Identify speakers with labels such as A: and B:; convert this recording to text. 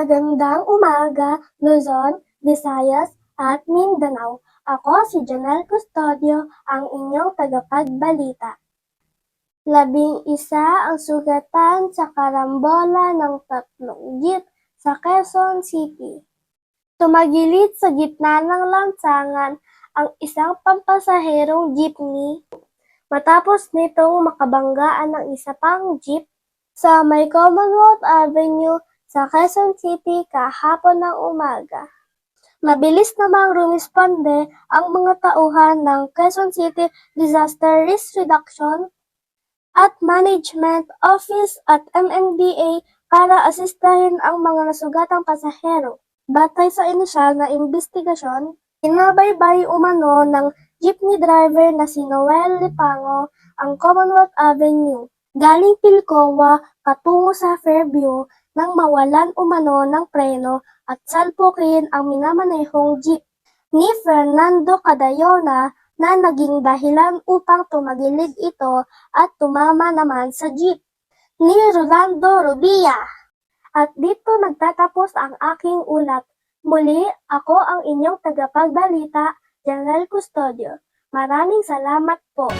A: Magandang umaga, Luzon, Visayas, at Mindanao. Ako si Janelle Custodio, ang inyong tagapagbalita. 11 ang sugatan sa karambola ng 3 jeep sa Quezon City. Tumagilid sa gitna ng lansangan ang isang pampasaherong jeepney matapos nitong makabanggaan ng isa pang jeep sa may Commonwealth Avenue sa Quezon City kahapon ng umaga. Mabilis namang rumisponde ang mga tauhan ng Quezon City Disaster Risk Reduction at Management Office at MMDA para asistahin ang mga nasugatang pasahero. Batay sa inisyal na imbestigasyon, pinabaybay umano ng jeepney driver na si Noel Lipango ang Commonwealth Avenue galing Pilcoa patungo sa Fairview nang mawalan umano ng preno at salpukin ang minamanehong jeep ni Fernando Cadayona na naging dahilan upang tumagilid ito at tumama naman sa jeep ni Rolando Rubia. At dito nagtatapos ang aking ulat. Muli, ako ang inyong tagapagbalita, Janelle Custodio. Maraming salamat po.